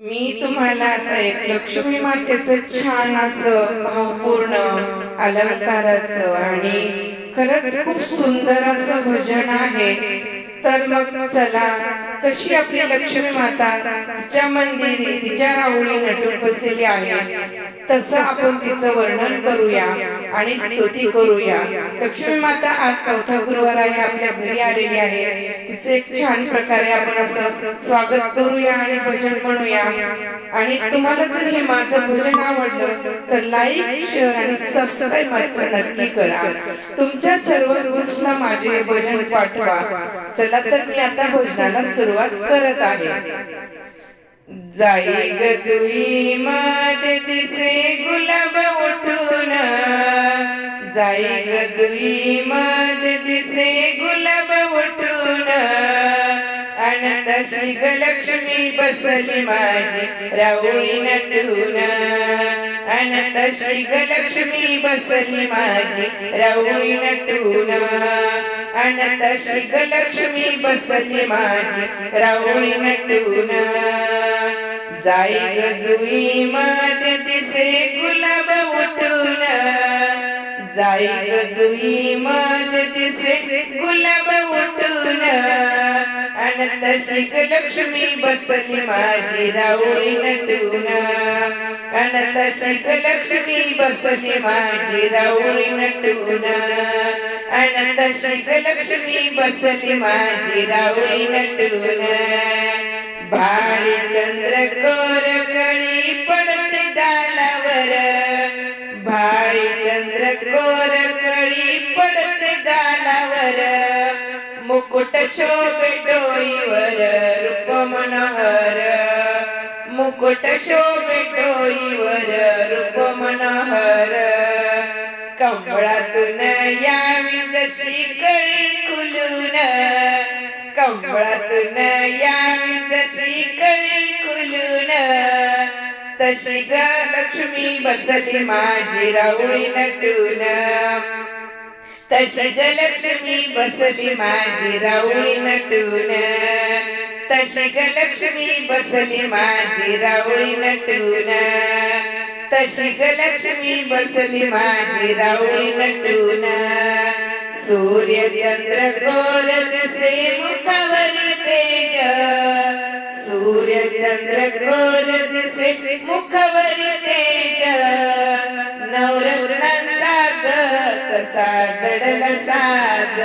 मी तुम्हाला आता एक लक्ष्मी मातेचं छान असं भावपूर्ण अलंकाराचं आणि खरंच खूप सुंदर असं भजन आहे। तर मग चला, कशी आपली लक्ष्मी माता तिच्या मंदिरी तिच्या राहुरी नटून बसलेली आहे तसं आपण तिचं वर्णन करूया आणि स्तुती करूया। लक्ष्मी माता आज चौथा गुरुवार आहे, आपल्या घरी आलेली आहे। तिचे एक छान प्रकारे आपण असं स्वागत करूया आणि भजन म्हणूया। आणि तुम्हाला जर हे माझं भजन आवडलं तर लाईक, शेअर आणि सबस्क्राईब मात्र नक्की करा। तुमच्या सर्व ग्रुप्सला माझे भजन पाठवा। चला तर मी आता भजनाला सुरुवात करत आहे। जाई गजुई मध्ये दिसे गुलाब उठून, जाई गजुई मध्ये दिसे गुलाब उठून, अन तशी ग लक्ष्मी बसली माझी राहुरी नटून, अन तशी ग लक्ष्मी बसली माझी राहुरी नटून, अन तशी ग लक्ष्मी बसली माझी राहुरी नटून। जाई गजुई मध्ये दिसे गुलाब उठून, जाई गजुई मध्ये दिसे गुलाब उठून, अन तशी ग लक्ष्मी बसली माझी राहुरी नटून, अन तशी ग लक्ष्मी बसली माझी राहुरी नटून, अन तशी ग लक्ष्मी बसली माझी राहुरी नटून। भाळी चंद्र कोर कळी पडते गालावर, भाळी चंद्र कोर कळी पडते गालावर, मुकुट शोभे डोईवर रूप मनोहर, मुकुट शोभे डोईवर रूप मनोहर, कमळातून यावी जशी कळी खुलून, कमळातून यावी जशी कळी खुलून, तशी ग लक्ष्मी बसली माझी राहुरी नटून, तशी ग लक्ष्मी बसली माझी राहुरी नटून, तशी ग लक्ष्मी बसली माझी राहुरी नटून, तशी ग लक्ष्मी बसली माझी राहुरी नटून। सूर्य चंद्र कोर दिसे मुखावरी तेज, सूर्य चंद्र कोर दिसे मुखावरी तेज, नवरत्नांचा ग कसा जडला साज,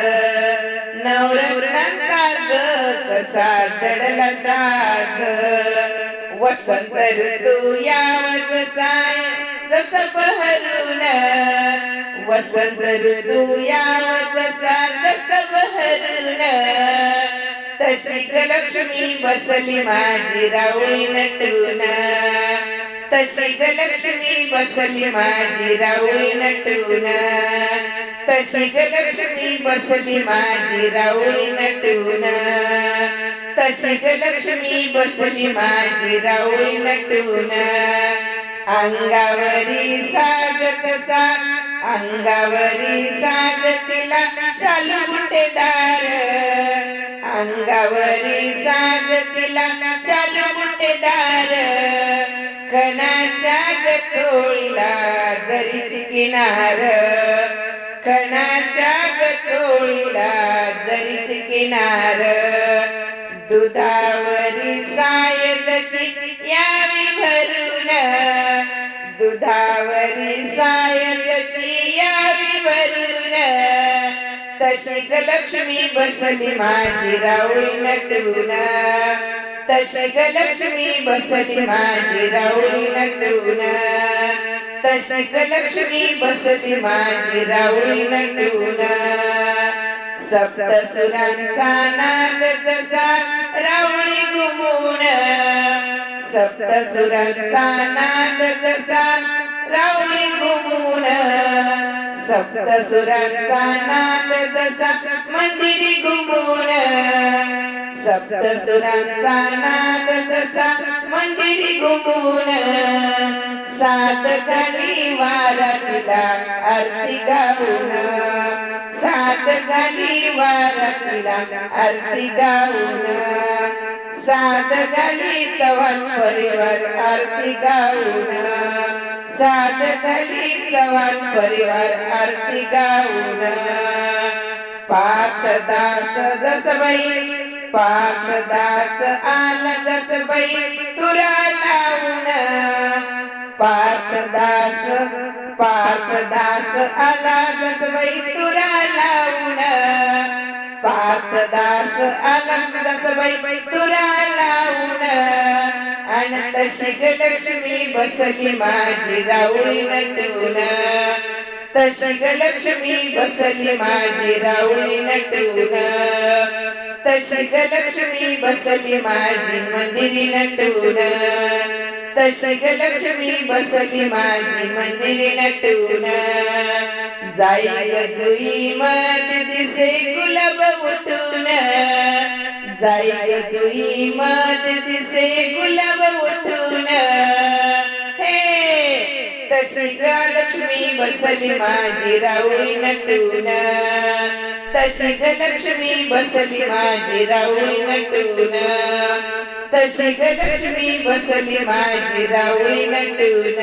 नवरत्नांचा ग कसा जडला साज, वसंत ऋतू यावं जसा बहरून, वसंत ऋतू यावं जसा बहरून, तशी ग लक्ष्मी बसली माझी राहुरी नटून, तशी ग लक्ष्मी बसली माझी राहुरी नटून, तशी ग लक्ष्मी बसली माझी राहुरी नटून, तशी ग लक्ष्मी बसली माझी राहुरी नटून। अंगावरी साज कसा, अंगावरी साज तिला शालू बुटेदार, अंगावरी साज तिला शालू बुटेदार, खणाच्या ग चोळीला जरीची किनार, खणाच्या ग चोळीला जरीची किनार, दुधावरी साय जशी यावी भरून, दुधावरी साय जशी यावी भरून, तशी ग लक्ष्मी बसली माझी राहुरी नटून, तशी ग लक्ष्मी बसली माझी राहुरी नटून, तशी ग लक्ष्मी बसली माझी राहुरी नटून। सप्तसुरांचा नाद जसा राहुरी घुमून, सप्तसुरांचा नाद जसा राहुरी घुमून, सप्तसुरांचा नाद जसा मंदिरी घुमून, सप्तसुरांचा नाद जसा मंदिरी घुमून, सात घाली वारातीला आरती गाऊन, सात घाली वारातीला आरती गाऊन, सात घाली चव्हाण परिवार आरती गाऊन, सात घाली चव्हाण परिवार आरती गाऊन. पार्थदास जसबाई, पार्थदास आला जसबाई तुरा लावून. पार्थदास, पार्थदास आला जसबाई तुरा लावून. पार्थदास आला जसबाई तुरा लावून. अनंत शिख लक्ष्मी बसली माझी राऊळी नटून. तशी लक्ष्मी बसली माझी राऊळी नटून. तशी लक्ष्मी बसली माझी मंदिरी नटून. तशी लक्ष्मी बसली माझी मंदिरी नटून. जाई गजुई मत दिसे गुलाब उठून. जाई गजुई मत दिसे गुलाब उठून. तशी लक्ष्मी बसली माझी राऊळी नटून. तशी लक्ष्मी बसली माझी राऊळी नटून. तशी लक्ष्मी बसली माझी राऊळी नटून.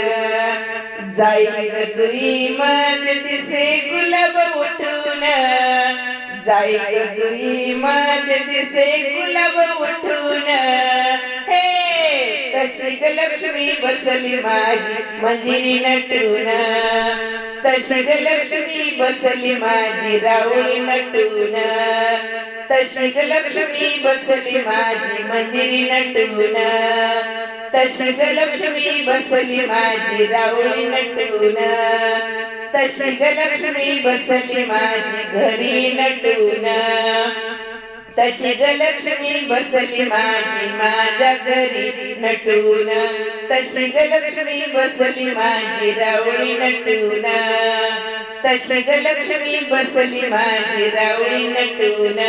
जाई गजुई मत दिसे गुलाब उठून. जाई गजुई मत दिसे गुलाब उठून. तशी लक्ष्मी बसली माझी मंदिरी नटून. तशी लक्ष्मी बसली माझी राऊळी नटून. तशी लक्ष्मी बसली माझी मंदिरी नटून. तशी लक्ष्मी बसली माझी राऊळी नटून. तशी लक्ष्मी बसली माझी घरी नटून. तशी लक्ष्मी बसली माझी माझ्या घरी नटून. तशी लक्ष्मी बसली माझी राऊळी नटून. तशी लक्ष्मी बसली माझी राऊळी नटून.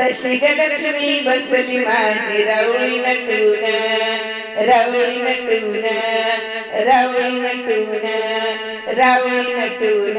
तशी लक्ष्मी बसली माझी राऊळी नटून. राऊळी नटून, राऊळी नटून, राऊळी नटून.